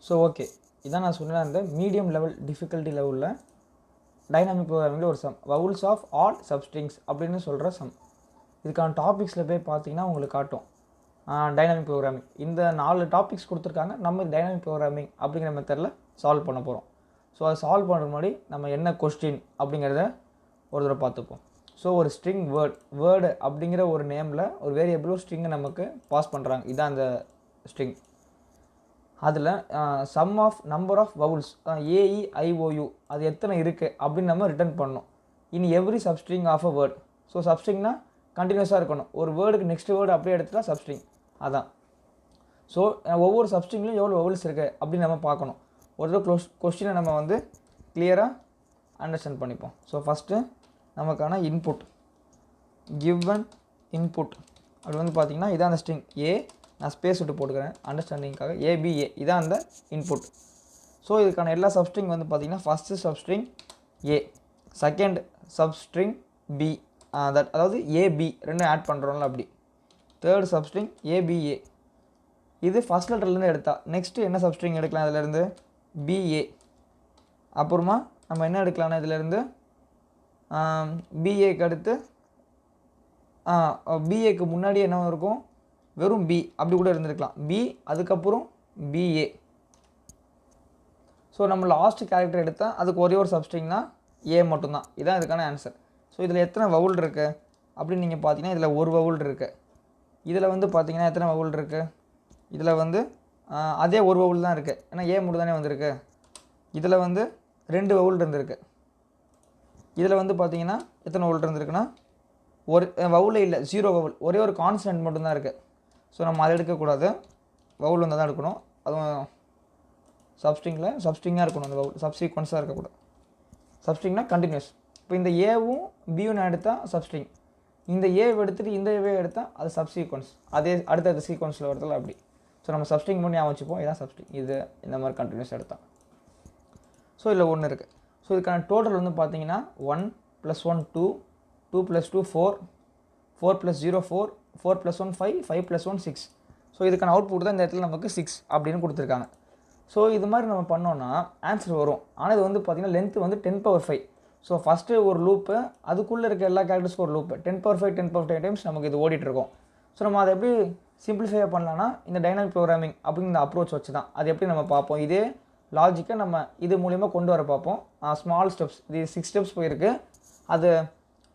So okay, இதான் நான் சொன்னேன் அந்த மீடியம் லெவல் டிஃபிகல்ட்டி லெவலில் டைனாமிக் ப்ரோக்ராமிங்கில் ஒரு சம் வவுல்ஸ் ஆஃப் ஆல் சப்ஸ்ட்ரிங்ஸ் அப்படின்னு சொல்கிற சம். இதுக்கான டாபிக்ஸில் போய் பார்த்தீங்கன்னா உங்களுக்கு காட்டும் டைனாமிக் ப்ரோக்ராமிங். இந்த 4 டாபிக்ஸ் கொடுத்துருக்காங்க. நம்ம டைனாமிக் ப்ரோக்ராமிங் அப்படிங்கிற மெத்தடில் சால்வ் பண்ண போகிறோம். ஸோ அதை சால்வ் பண்ணுற முன்னாடி நம்ம என்ன கொஸ்டின் அப்படிங்கிறத ஒரு தடவை பார்த்துப்போம். ஸோ ஒரு ஸ்ட்ரிங் வேர்டு அப்படிங்கிற ஒரு நேமில் ஒரு வேரியபிளும் ஸ்ட்ரிங்கை நமக்கு பாஸ் பண்ணுறாங்க. இதுதான் அந்த ஸ்ட்ரிங். அதில் sum of number of vowels AEIOU அது எத்தனை இருக்குது அப்படின்னு நம்ம ரிட்டர்ன் பண்ணணும் in every substring of a word. So சப்ஸ்ட்ரிங்னா கண்டினியூஸாக இருக்கணும். ஒரு வேர்டுக்கு நெக்ஸ்ட் வேர்டு அப்படியே எடுத்துட்டா சப்ஸ்ட்ரிங் அதான். ஸோ ஒவ்வொரு சப்ஸ்ட்ரிங்லையும் எவ்வளோ வவுல்ஸ் இருக்குது அப்படின்னு நம்ம பார்க்கணும். ஒரு கொஸ்டினை நம்ம வந்து கிளியராக அண்டர்ஸ்டாண்ட் பண்ணிப்போம். ஸோ ஃபஸ்ட்டு நமக்கான இன்புட் கிவன் இன்புட் அப்படி வந்து பார்த்திங்கன்னா இதான் அந்த ஸ்ட்ரிங் ஏ. நான் ஸ்பேஸ் விட்டு போட்டுக்கிறேன் அண்டர்ஸ்டாண்டிங்காக. ABA இதான் அந்த இன்புட். ஸோ இதுக்கான எல்லா சப்ஸ்ட்ரிங் வந்து பார்த்திங்கன்னா ஃபஸ்ட்டு சப்ஸ்ட்ரிங் ஏ, செகண்ட் சப்ஸ்ட்ரிங் பி, அதாவது AB ரெண்டும் ஆட் பண்ணுறோம்ல அப்படி. தேர்ட் சப்ஸ்ட்ரிங் ABA இது ஃபஸ்ட் லெட்டர்லேருந்து எடுத்தால் நெக்ஸ்ட்டு என்ன சப்ஸ்ட்ரிங் எடுக்கலாம் இதிலேருந்து BA. அப்புறமா நம்ம என்ன எடுக்கலாம்னா இதிலேருந்து BAக்கு அடுத்து BAக்கு முன்னாடி என்ன இருக்கும் வெறும் B அப்படி கூட இருந்திருக்கலாம். B அதுக்கப்புறம் BA. ஸோ நம்ம லாஸ்ட் கேரக்டர் எடுத்தால் அதுக்கு ஒரே ஒரு சப்ஸ்ட்ரிங்னா A மட்டும்தான். இதுதான் இதுக்கான ஆன்சர். ஸோ இதில் எத்தனை வவுல் இருக்குது அப்படின்னு நீங்கள் பார்த்தீங்கன்னா இதில் ஒரு வவுல் இருக்குது. இதில் வந்து பார்த்தீங்கன்னா எத்தனை வவுல் இருக்குது, இதில் வந்து அதே ஒரு வவுல் தான் இருக்குது. ஏன்னா A மட்டும் தானே வந்திருக்கு. இதில் வந்து 2 வவுல் இருந்திருக்கு. இதில் வந்து பார்த்தீங்கன்னா எத்தனை வவுல் இருந்திருக்குன்னா ஒரு வவுலே இல்லை, 0 வவுல். ஒரே ஒரு கான்ஸ்டன்ட் மட்டும்தான் இருக்குது. ஸோ நம்ம அதை எடுக்கக்கூடாது, வவுல் வந்து தான் எடுக்கணும். அதுவும் சப்ஸ்ட்ரிங்காக இருக்கணும். அந்த வவுல் சப்சீக்வன்ஸாக இருக்கக்கூடாது. சப்ஸ்ட்ரிங்னா கண்டினியூஸ். இப்போ இந்த ஏவும் பியும் நான் எடுத்தால் சப்ஸ்ட்ரிங், இந்த ஏவை எடுத்துகிட்டு இந்த ஏவை எடுத்தால் அது சப்சீக்வன்ஸ். அதே அடுத்த சீக்வன்ஸில் வரதில்ல அப்படி. ஸோ நம்ம சப்ஸ்ட்ரிங் பண்ணி ஞாபகம் வச்சுப்போம். இதான் சப்ஸ்ட்ரிங். இது இந்த மாதிரி கண்டினியூஸ் எடுத்தால். ஸோ இதில் 1 இருக்குது. ஸோ இதுக்கான டோட்டல் வந்து பார்த்தீங்கன்னா 1 + 1 2, 2 + 2 4, 4 + 0 4, 4 + 1 5, 5 + 1 6. ஸோ இதுக்கான அவுட்புட் தான் இந்த இடத்துல நமக்கு 6 அப்படின்னு கொடுத்துருக்காங்க. ஸோ இது மாதிரி நம்ம பண்ணோன்னா ஆன்சர் வரும். ஆனால் இது வந்து பார்த்திங்கன்னா லென்த்து வந்து 10⁵. ஸோ ஃபஸ்ட்டு ஒரு லூப்பு, அதுக்குள்ளே இருக்க எல்லா கேரக்டர்ஸ்க்கும் ஒரு லூப்பு 10⁵ டைம்ஸ் நமக்கு இது ஓடிட்டுருக்கோம். ஸோ நம்ம அதை எப்படி சிம்பிளிஃபை பண்ணலான்னா இந்த டைனாமிக் ப்ரோக்ராமிங் அப்படிங்கிற அப்ரோச் வச்சு தான் அது எப்படி நம்ம பார்ப்போம். இதே லாஜிக்கை நம்ம இது மூலிமா கொண்டு வர பார்ப்போம். ஸ்மால் ஸ்டெப்ஸ், இது 6 ஸ்டெப்ஸ் போயிருக்கு. அது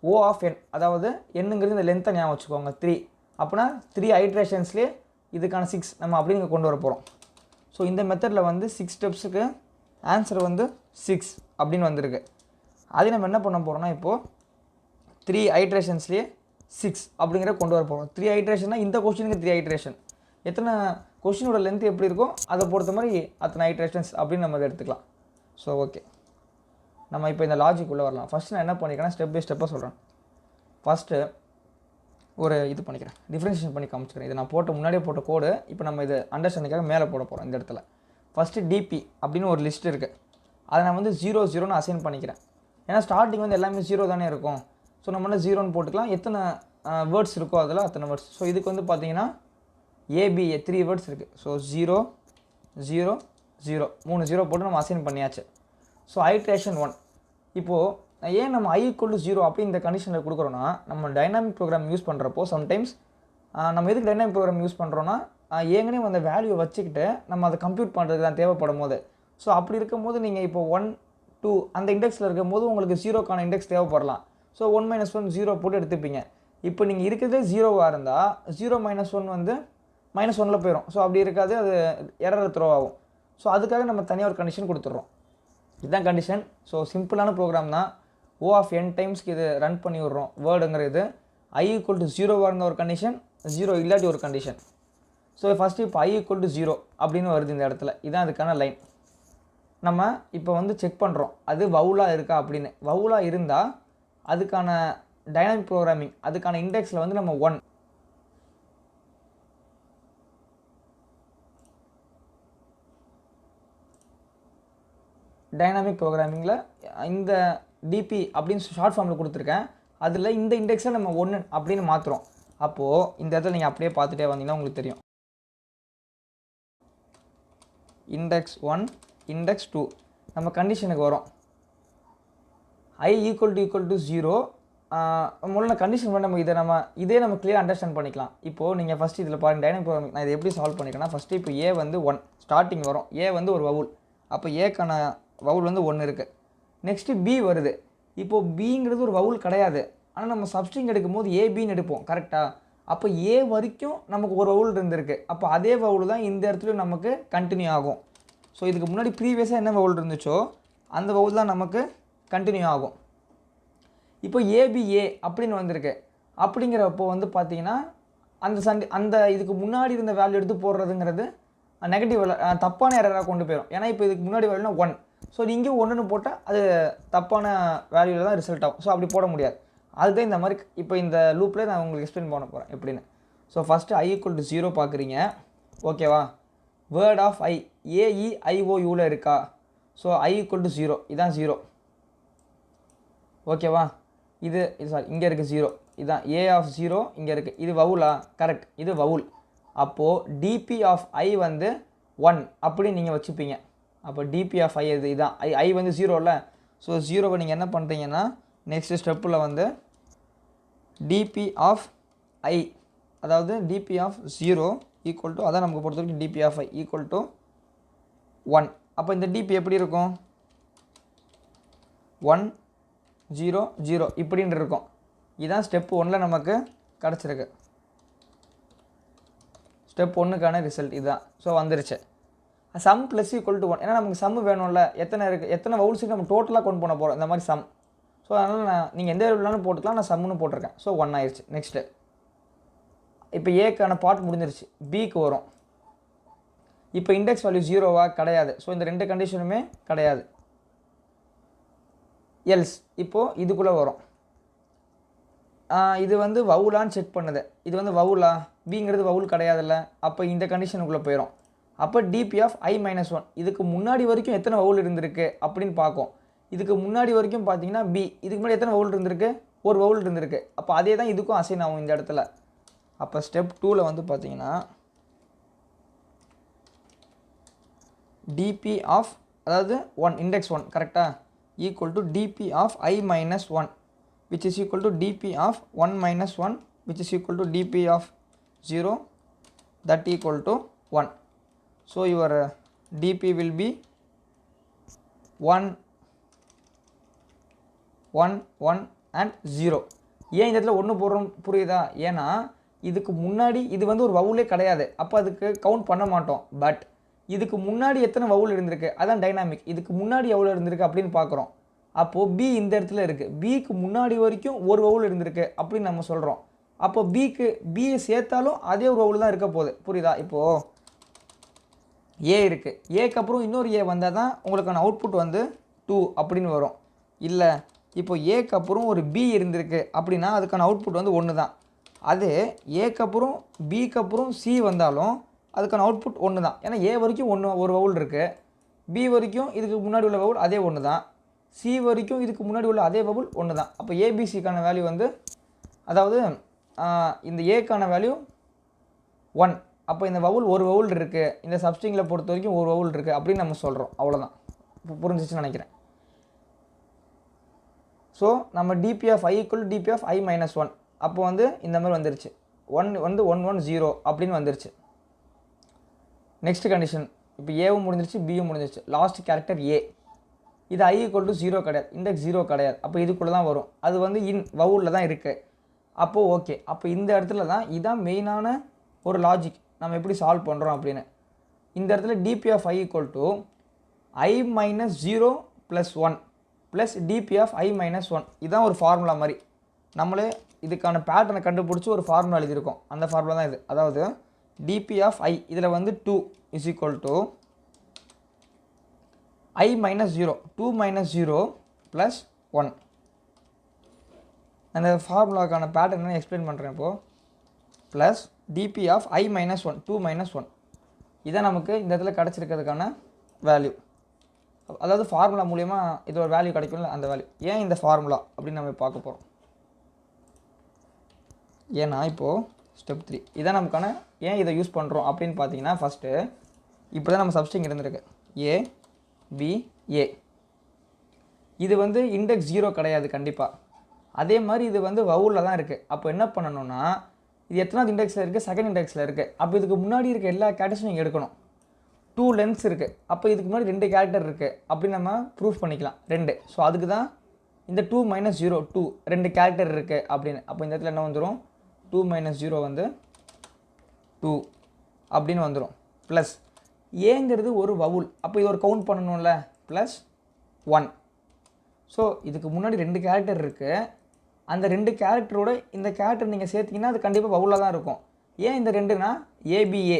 O ஆஃப் n, அதாவது என்னங்கிறது இந்த லென்த்தை ஞாபகம் வச்சுக்கோங்க 3. அப்படின்னா 3 ஐட்ரேஷன்ஸ்லேயே இதுக்கான 6 நம்ம அப்படி இங்கே கொண்டு வர போகிறோம். ஸோ இந்த மெத்தடில் வந்து 6 ஸ்டெப்ஸுக்கு ஆன்சர் வந்து 6 அப்படின்னு வந்திருக்கு. அதே நம்ம என்ன பண்ண போகிறோம்னா இப்போது 3 ஐட்ரேஷன்ஸ்லேயே 6 அப்படிங்கிற கொண்டு வர போகிறோம். 3 ஐட்ரேஷன்னா இந்த கொஸ்டினுக்கு 3 ஐட்ரேஷன். எத்தனை கொஸ்டினோட லென்த் எப்படி இருக்கோ அதை பொறுத்த மாதிரி அத்தனை ஐட்ரேஷன்ஸ் அப்படின்னு நம்ம அதை எடுத்துக்கலாம். ஸோ ஓகே, நம்ம இப்போ இந்த லாஜிக் உள்ளே வரலாம். ஃபஸ்ட்டு நான் என்ன பண்ணிக்கிறேன், ஸ்டெப் பை ஸ்டெப்பாக சொல்கிறேன். ஃபஸ்ட்டு ஒரு இது பண்ணிக்கிறேன், டிஃப்ரென்ஷியேஷன் பண்ணி காமிச்சிக்கிறேன். இது நான் முன்னாடியே போட்ட கோடு. இப்போ நம்ம இது அண்டர்ஸ்டாண்டிங்காக மேலே போட போகிறோம். இந்த இடத்துல ஃபஸ்ட்டு DP அப்படின்னு ஒரு லிஸ்ட் இருக்குது. அதை நான் வந்து 0 0ன்னு அசைன் பண்ணிக்கிறேன். ஏன்னா ஸ்டார்டிங் வந்து எல்லாமே 0 தானே இருக்கும். ஸோ நம்ம என்ன 0ன்னு போட்டுக்கலாம். எத்தனை வேர்ட்ஸ் இருக்கோ அதில் அத்தனை வேர்ட்ஸ். ஸோ இதுக்கு வந்து பார்த்தீங்கன்னா ABA 3 வேர்ட்ஸ் இருக்குது. ஸோ 0 0 0 3 0 போட்டு நம்ம அசைன் பண்ணியாச்சு. So iteration 1. இப்போது ஏன் நம்ம I = 0 அப்படி இந்த கண்டிஷனில் கொடுக்குறோன்னா, நம்ம டைனாமிக் ப்ரோக்ராம் யூஸ் பண்ணுறப்போ சம்டைம்ஸ் நம்ம எதுக்கு டைனாமிக் ப்ரோக்ராம் யூஸ் பண்ணுறோன்னா ஏற்கனவே அந்த வேல்யூவை வச்சுக்கிட்டு நம்ம அதை கம்ப்யூட் பண்ணுறதுக்கு தான் தேவைப்படும் போது. ஸோ அப்படி இருக்கும்போது நீங்கள் இப்போ 1 2 அந்த இண்டெக்ஸில் இருக்கும்போது உங்களுக்கு 0க்கான இண்டெக்ஸ் தேவைப்படலாம். ஸோ 1 - 1 0 போட்டு எடுத்துப்பீங்க. இப்போ நீங்கள் இருக்கிறதே 0வாக இருந்தால் 0 - 1 வந்து -1ல் போயிடும். ஸோ அப்படி இருக்காது, அது எரர் த்ரோ ஆகும். ஸோ அதுக்காக நம்ம தனியாக ஒரு கண்டிஷன் கொடுத்துட்றோம். இதுதான் கண்டிஷன். ஸோ சிம்பிளான ப்ரோக்ராம் தான். O ஆஃப் n டைம்ஸ்க்கு இது ரன் பண்ணி விட்றோம். வேர்டுங்கிறது I = 0வாக இருந்த ஒரு கண்டிஷன், 0 இல்லாட்டி ஒரு கண்டிஷன். ஸோ ஃபஸ்ட்டு இப்போ I = 0 அப்படின்னு வருது இந்த இடத்துல. இதுதான் அதுக்கான லைன். நம்ம இப்போ வந்து செக் பண்ணுறோம் அது வவுலாக இருக்கா அப்படின்னு. வவுலாக இருந்தால் அதுக்கான டைனாமிக் ப்ரோக்ராமிங் அதுக்கான இண்டெக்ஸில் வந்து நம்ம 1. டைனாமிக் ப்ரோக்ராமிங்கில் இந்த DP அப்படின்னு ஷார்ட் ஃபார்மில் கொடுத்துருக்கேன். அதில் இந்த இண்டெக்ஸை நம்ம 1 அப்படின்னு மாற்றுறோம். அப்போது இந்த இடத்துல நீங்கள் அப்படியே பார்த்துட்டே வந்தீங்கன்னா உங்களுக்கு தெரியும். இண்டெக்ஸ் 1 இண்டெக்ஸ் 2 நம்ம கண்டிஷனுக்கு வரும் I ஈக்குவல் டு 0. முதல்ல கண்டிஷன் பண்ண நம்ம இதே நம்ம கிளியர் அண்டர்ஸ்டாண்ட் பண்ணிக்கலாம். இப்போது நீங்கள் ஃபஸ்ட்டு இதில் பாருங்கள் டைனமிக் ப்ரோக்ராமிங் நான் இதை எப்படி சால்வ் பண்ணிக்கிறேன்னா ஃபஸ்ட்டு இப்போ ஏ வந்து 1 ஸ்டார்டிங் வரும். ஏ வந்து ஒரு வவுல், அப்போ ஏக்கான வவுல் வந்து 1 இருக்குது. நெக்ஸ்ட்டு பி வருது. இப்போது பிங்கிறது ஒரு வவுல் கிடையாது, ஆனால் நம்ம சப்ஸ்ட்ரிங் எடுக்கும் போது ஏபின்னு எடுப்போம் கரெக்டாக. அப்போ ஏ வரைக்கும் நமக்கு ஒரு வவுல் இருந்திருக்கு, அப்போ அதே வவுல் தான் இந்த இடத்துலையும் நமக்கு கண்டினியூ ஆகும். ஸோ இதுக்கு முன்னாடி ப்ரீவியஸாக என்ன வவுல் இருந்துச்சோ அந்த வவுல் தான் நமக்கு கண்டினியூ ஆகும். இப்போ ஏபிஏ அப்படின்னு வந்திருக்கு. அப்படிங்கிறப்போ வந்து பார்த்தீங்கன்னா அந்த இதுக்கு முன்னாடி இருந்த வேல்யூ எடுத்து போடுறதுங்கிறது நெகட்டிவ் தப்பான எரராக கொண்டு போயிடும். ஏன்னா இப்போ இதுக்கு முன்னாடி வேல்யூனா 1, ஸோ இங்கே 1ன்னு போட்டால் அது தப்பான வேல்யூவில் தான் ரிசல்ட் ஆகும். ஸோ அப்படி போட முடியாது. அதுதான் இந்த மாதிரி இப்போ இந்த லூப்பில் நான் உங்களுக்கு எக்ஸ்பிளைன் பண்ண போகிறேன் எப்படின்னு. So first I equal to 0 பார்க்குறீங்க, ஓகேவா? வேர்ட் ஆஃப் ஐ AEIOUவில் இருக்கா? ஸோ I ஈக்குவல் டு 0, இதான் 0, ஓகேவா? இது சாரி இங்கே இருக்குது 0, இதுதான் A ஆஃப் 0 இங்கே இருக்குது. இது வவுலா? கரெக்ட், இது வவுல். அப்போது டிபி ஆஃப் ஐ வந்து 1 அப்படி நீங்கள் வச்சுப்பீங்க. அப்போ டிபி ஆஃப் ஐ இதுதான் ஐ வந்து 0 ஸோ 0வை நீங்கள் என்ன பண்ணுறீங்கன்னா நெக்ஸ்ட் ஸ்டெப்பில் வந்து டிபி ஆஃப் ஐ, அதாவது டிபி ஆஃப் 0 ஈக்குவல் டு, அதான் நமக்கு பொறுத்த வரைக்கும் DP of I equal to 1. அப்போ இந்த டிபி எப்படி இருக்கும்? 1 0 0 இப்படின்னு இருக்கும். இதுதான் ஸ்டெப் 1ல் நமக்கு கிடச்சிருக்கு. ஸ்டெப் 1க்கான ரிசல்ட் இதுதான். ஸோ வந்துருச்சு. சம் ப்ளஸ் ஈக்குவல் டு 1, ஏன்னா நமக்கு சம் வேணும்ல, எத்தனை இருக்குது, எத்தனை வவுல்ஸுக்கு நம்ம டோட்டலாக கொண்டு பண்ண போகிறோம் இந்த மாதிரி சம். ஸோ அதனால் நீங்கள் எந்த வேல்யூனாலும் போட்டுக்கலாம், நான் சம்முன்னு போட்டிருக்கேன். ஸோ 1 ஆயிடுச்சு. நெக்ஸ்ட்டு இப்போ ஏக்கான பார்ட் முடிஞ்சிருச்சு, பிக்கு வரும். இப்போ இண்டெக்ஸ் வேல்யூ 0வா? கிடையாது. ஸோ இந்த ரெண்டு கண்டிஷனுமே கிடையாது. எல்ஸ் இப்போது இதுக்குள்ளே வரும். இது வந்து வவுலான்னு செக் பண்ணுது. இது வந்து வவுலா? பிங்கிறது வவுல் கிடையாதுல்ல, அப்போ இந்த கண்டிஷனுக்குள்ளே போயிடும். அப்போ டிபி ஆஃப் I - 1 இதுக்கு முன்னாடி வரைக்கும் எத்தனை வவுல் இருந்திருக்கு அப்படின்னு பார்க்கும். இதுக்கு முன்னாடி வரைக்கும் பார்த்தீங்கன்னா பி, இதுக்கு முன்னாடி எத்தனை வவுல் இருந்திருக்கு? ஒரு வவுல் இருந்திருக்கு. அப்போ அதே தான் இதுக்கும் அசைன் ஆகும் இந்த இடத்துல. அப்போ ஸ்டெப் 2ல் வந்து பார்த்தீங்கன்னா டிபி ஆஃப், அதாவது 1 இண்டெக்ஸ் 1 கரெக்டாக, equal to DP of I - 1 which is equal to dp of 1 minus 1 which is equal to dp of 0 that equal to 1. So your dp will be 1 1 1 and 0. ஏன் இந்த இடத்துல 1 போடுறோம் புரியுதா? ஏன்னா இதுக்கு முன்னாடி இது வந்து ஒரு வவுலே கிடையாது, அப்போ அதுக்கு கவுண்ட் பண்ண மாட்டோம். பட் இதுக்கு முன்னாடி எத்தனை வவுல் இருந்திருக்கு, அதான் டைனாமிக். இதுக்கு முன்னாடி எவ்வளோ இருந்திருக்கு அப்படின்னு பார்க்குறோம். அப்போது பி இந்த இடத்துல இருக்குது, பிக்கு முன்னாடி வரைக்கும் ஒரு வவுல் இருந்திருக்கு அப்படின்னு நம்ம சொல்கிறோம். அப்போ பியை சேர்த்தாலும் அதே ஒரு வவுல் தான் இருக்க போகுது, புரியுதா? இப்போது ஏ இருக்குது, ஏக்கு அப்புறம் இன்னொரு ஏ வந்தால் தான் உங்களுக்கான அவுட்புட் வந்து 2 அப்படின்னு வரும். இல்லை இப்போ ஏக்கு அப்புறம் ஒரு பி இருந்திருக்கு அப்படின்னா அதுக்கான அவுட்புட் வந்து 1 தான். அது ஏக்கு அப்புறம் பிக்கு அப்புறம் சி வந்தாலும் அதுக்கான அவுட்புட் 1 தான். ஏன்னா ஏ வரைக்கும் ஒரு வவுல் இருக்குது, பி வரைக்கும் இதுக்கு முன்னாடி உள்ள வவுல் அதே 1 தான், சி வரைக்கும் இதுக்கு முன்னாடி உள்ள அதே வவுல் 1 தான். அப்போ ஏபிசிக்கான வேல்யூ வந்து, அதாவது இந்த ஏக்கான வேல்யூ 1. அப்போ இந்த வவுல் ஒரு வவுல் இருக்குது, இந்த சப்ஸ்ட்ரிங்கில் பொறுத்த வரைக்கும் ஒரு வவுல் இருக்குது அப்படின்னு நம்ம சொல்கிறோம். அவ்வளோதான், புரிஞ்சிச்சுன்னு நினைக்கிறேன். ஸோ நம்ம DP of I equal DP of I - 1 அப்போ வந்து இந்த மாதிரி வந்துருச்சு. 1 வந்து 1 1 0 அப்படின்னு வந்துருச்சு. நெக்ஸ்ட் கண்டிஷன், இப்போ ஏவும் முடிஞ்சிருச்சு பியும் முடிஞ்சிருச்சு. லாஸ்ட் கேரக்டர் ஏ. இது I ஈக்குவல் டு 0 கிடையாது, இண்டெக்ஸ் 0 கிடையாது, அப்போ இதுக்குள்ளே தான் வரும். அது வந்து வவுலில் தான் இருக்குது. அப்போது ஓகே, அப்போ இந்த இடத்துல தான் இதான் மெயினான ஒரு லாஜிக், நம்ம எப்படி சால்வ் பண்ணுறோம் அப்படின்னு. இந்த இடத்துல DP of I equal to I - 0 + 1 plus DP of I - 1. இதுதான் ஒரு ஃபார்முலா மாதிரி. நம்மளே இதுக்கான பேட்டர்னை கண்டுபிடிச்சி ஒரு ஃபார்முலா எழுதியிருக்கோம். அந்த ஃபார்முலா தான் இது. அதாவது டிபி ஆஃப் ஐ இதில் வந்து 2 இஸ் ஈக்குவல் டு I - 0 2 - 0 + 1. அந்த ஃபார்முலாக்கான பேட்டர்னை எக்ஸ்பிளைன் பண்ணுறேன் இப்போது. ப்ளஸ் டிபி ஆஃப் I - 1 2 - 1 இதான் நமக்கு இந்த இடத்துல கிடச்சிருக்கிறதுக்கான வேல்யூ. அதாவது ஃபார்முலா மூலிமா இது ஒரு வேல்யூ கிடைக்கும்ல, அந்த வேல்யூ. ஏன் இந்த ஃபார்முலா அப்படின்னு நம்ம பார்க்க போகிறோம். ஏன்னா இப்போது ஸ்டெப் 3 இதான் நமக்கான ஏன் இதை யூஸ் பண்ணுறோம் அப்படின்னு பார்த்தீங்கன்னா, ஃபஸ்ட்டு இப்போ தான் நம்ம சப்ஸ்ட்ரிங் இருந்திருக்கு ஏ பி ஏ. இது வந்து இண்டெக்ஸ் 0 கிடையாது கண்டிப்பாக. அதே மாதிரி இது வந்து வவுலில் தான் இருக்குது. அப்போ என்ன பண்ணணும்னா இது எத்தனாவது இண்டெக்ஸில் இருக்குது, செகண்ட் இண்டெக்ஸில் இருக்குது. அப்போ இதுக்கு முன்னாடி இருக்க எல்லா கேரக்டர்ஸும் நீங்கள் எடுக்கணும். 2 லென்த்ஸ் இருக்குது, அப்போ இதுக்கு முன்னாடி 2 கேரக்டர் இருக்குது அப்படின்னு நம்ம ப்ரூஃப் பண்ணிக்கலாம் 2. ஸோ அதுக்கு தான் இந்த 2 - 0 2 2 கேரக்டர் இருக்குது அப்படின்னு. அப்போ இந்த இடத்துல என்ன வந்துடும், 2 - 0 வந்து 2 அப்படின்னு வந்துடும். ப்ளஸ் ஏங்கிறது ஒரு வவுல், அப்போ இது ஒரு கவுண்ட் பண்ணணும்ல, ப்ளஸ் 1. ஸோ இதுக்கு முன்னாடி 2 கேரக்டர் இருக்குது. அந்த 2 கேரக்டரோட இந்த கேரக்டர் நீங்கள் சேர்த்திங்கன்னா அது கண்டிப்பாக வவுலாக தான் இருக்கும். ஏன் இந்த 2னா ஏபிஏ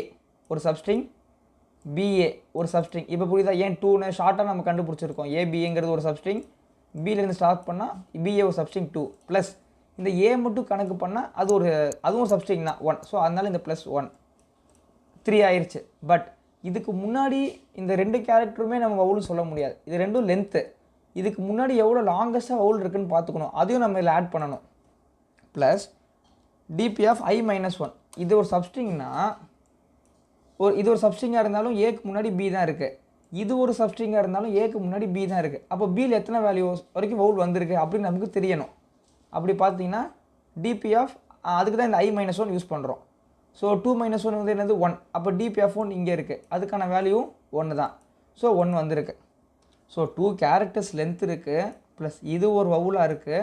ஒரு சப்ஸ்ட்ரிங், பிஏ ஒரு சப்ஸ்ட்ரிங். இப்போ புரியுதா ஏன் 2ன்னு ஷார்ட்டாக நம்ம கண்டுபிடிச்சிருக்கோம். ஏபிஏங்கிறது ஒரு சப்ஸ்ட்ரிங், பிலேருந்து ஸ்டார்ட் பண்ணால் பிஏ ஒரு சப்ஸ்ட்ரிங் 2, ப்ளஸ் இந்த ஏ மட்டும் கணக்கு பண்ணால் அதுவும் ஒரு சப்ஸ்ட்ரிங் தான் 1. ஸோ அதனால் இந்த ப்ளஸ் 1 3 ஆயிடுச்சு. பட் இதுக்கு முன்னாடி இந்த 2 கேரக்டருமே நம்ம வவுல்னு சொல்ல முடியாது, இது ரெண்டும் லென்த்து. இதுக்கு முன்னாடி எவ்வளோ லாங்கஸ்ட்டாக வவுல் இருக்குதுன்னு பார்த்துக்கணும், அதையும் நம்ம இதில் ஆட் பண்ணணும். ப்ளஸ் டிபி ஆஃப் i - 1 இது ஒரு சப்ஸ்ட்ரிங்னா இது ஒரு சப்ஸ்ட்ரிங்காக இருந்தாலும் ஏக்கு முன்னாடி பி தான் இருக்குது. இது ஒரு சப்ஸ்ட்ரிங்காக இருந்தாலும் ஏக்கு முன்னாடி பி தான் இருக்குது. அப்போ பியில் எத்தனை வேல்யூ வரைக்கும் வவுல் வந்திருக்கு அப்படின்னு நமக்கு தெரியணும். அப்படி பார்த்தீங்கன்னா டிபி ஆஃப் அதுக்கு தான் இந்த i - 1 யூஸ் பண்ணுறோம். ஸோ 2 - 1 வந்து என்னது 1. அப்போ டிபி ஆஃப் 1 இங்கே இருக்குது, அதுக்கான வேல்யூ 1 தான். ஸோ 1 வந்திருக்கு. ஸோ 2 கேரக்டர்ஸ் லென்த் இருக்குது, ப்ளஸ் இது ஒரு வவுலாக இருக்குது.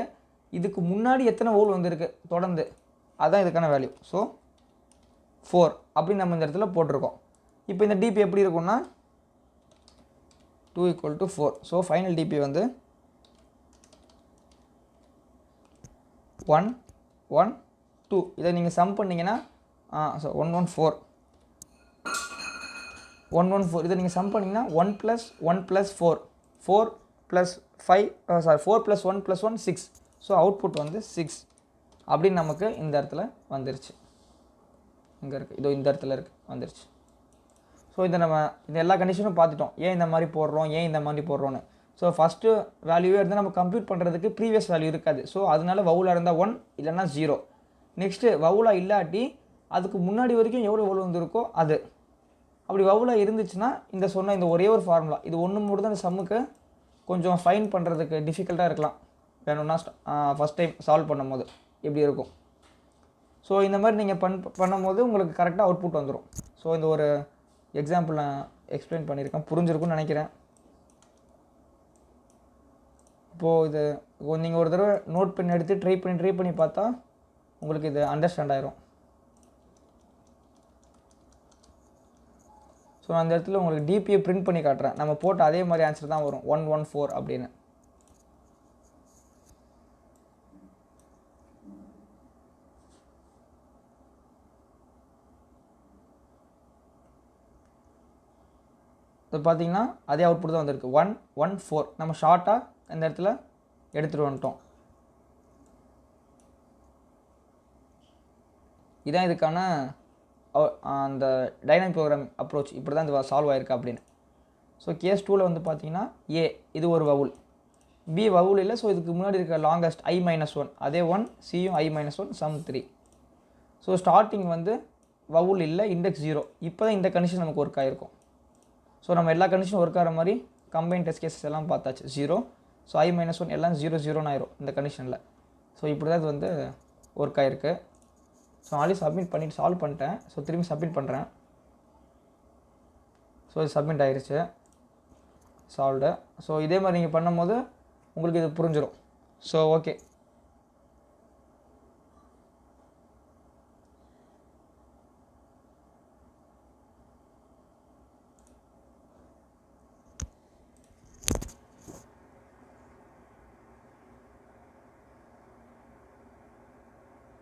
இதுக்கு முன்னாடி எத்தனை வவுல் வந்திருக்கு தொடர்ந்து, அதுதான் இதுக்கான வேல்யூ. ஸோ 4 அப்படின்னு நம்ம இந்த இடத்துல போட்டிருக்கோம். இப்போ இந்த டிபி எப்படி இருக்கும்னா 2 = 4. ஸோ ஃபைனல் டிபி வந்து 1 1 2. இதை நீங்கள் சம் பண்ணிங்கன்னா ஸோ 114 114. இதை நீங்கள் சம் பண்ணிங்கன்னா 1 + 1 + 4 4 + 5 4 + 1 + 1 6. ஸோ அவுட்புட் வந்து 6 அப்படின்னு நமக்கு இந்த இடத்துல வந்துருச்சு. இங்கே இருக்குது, இதோ இந்த இடத்துல இருக்குது, வந்துருச்சு. ஸோ இந்த எல்லா கண்டிஷனும் பார்த்துட்டோம், ஏன் இந்த மாதிரி போடுறோம், ஏன் இந்த மாதிரி போடுறோன்னு. ஸோ ஃபஸ்ட்டு வேல்யூவே இருந்தால் நம்ம கம்ப்யூட் பண்ணுறதுக்கு ப்ரீவியஸ் வேல்யூ இருக்காது. ஸோ அதனால வவுலாக இருந்தால் 1 இல்லைன்னா 0. நெக்ஸ்ட்டு வவுலாக இல்லாட்டி அதுக்கு முன்னாடி வரைக்கும் எவ்வளோ வவுல் வந்திருக்கோ அது. அப்படி வவுலாக இருந்துச்சுன்னா இந்த சொன்ன இந்த ஒரே ஒரு ஃபார்முலா இது ஒன்று மட்டும் தான் இந்த சம்முக்கு கொஞ்சம் ஃபைன் பண்ணுறதுக்கு டிஃபிகல்ட்டாக இருக்கலாம். வேணும்னா ஃபஸ்ட் டைம் சால்வ் பண்ணும்போது எப்படி இருக்கும். ஸோ இந்த மாதிரி நீங்கள் பண்ணும்போது உங்களுக்கு கரெக்டாக அவுட்புட் வந்துடும். ஸோ இந்த ஒரு எக்ஸாம்பிள் நான் எக்ஸ்பிளைன் பண்ணியிருக்கேன், புரிஞ்சிருக்குன்னு நினைக்கிறேன். இப்போது இது நீங்கள் ஒரு தடவை நோட் பண்ணி எடுத்து ட்ரை பண்ணி பார்த்தா உங்களுக்கு இது அண்டர்ஸ்டாண்ட் ஆயிரும். ஸோ அந்த இடத்துல உங்களுக்கு டிபியை பிரிண்ட் பண்ணி காட்டுறேன். நம்ம போட்ட அதே மாதிரி ஆன்சர் தான் வரும் 114 அப்படின்னு. இப்போ பார்த்தீங்கன்னா அதே அவுட்புட் தான் வந்திருக்கு 114. நம்ம ஷார்ட்டாக இந்த இடத்துல எடுத்துகிட்டு வந்துட்டோம். இதான் இதுக்கான அந்த டைனமிக் ப்ரோக்ராமிங் அப்ரோச். இப்படி தான் இது சால்வ் ஆயிருக்கு அப்படின்னு. ஸோ கேஸ் 2ல் வந்து பார்த்தீங்கன்னா ஏ இது ஒரு வவுல், பி வவுல் இல்லை. ஸோ இதுக்கு முன்னாடி இருக்க லாங்கஸ்ட் i - 1 அதே 1, சியும் i - 1 சம் 3. ஸோ ஸ்டார்டிங் வந்து வவுல் இல்லை, இண்டெக்ஸ் 0. இப்போ தான் இந்த கண்டிஷன் நமக்கு ஒர்க் ஆகிருக்கும். ஸோ நம்ம எல்லா கண்டிஷனும் ஒர்க் ஆகிற மாதிரி கம்பைன் டெஸ்ட் கேஸஸ் எல்லாம் பார்த்தாச்சு. 0, ஸோ i - 1 எல்லாம் 0 0ன்னு ஆயிரும் இந்த கண்டிஷனில். ஸோ இப்படி தான் இது வந்து ஒர்க் ஆகிருக்கு. ஸோ ஆல்ரெடி சப்மிட் பண்ணிவிட்டு சால்வ் பண்ணிட்டேன். ஸோ திரும்பி சப்மிட் பண்ணுறேன். ஸோ இது சப்மிட் ஆகிருச்சு, சால்வ்டு. ஸோ இதே மாதிரி நீங்கள் பண்ணும்போது உங்களுக்கு இது புரிஞ்சிடும். So okay.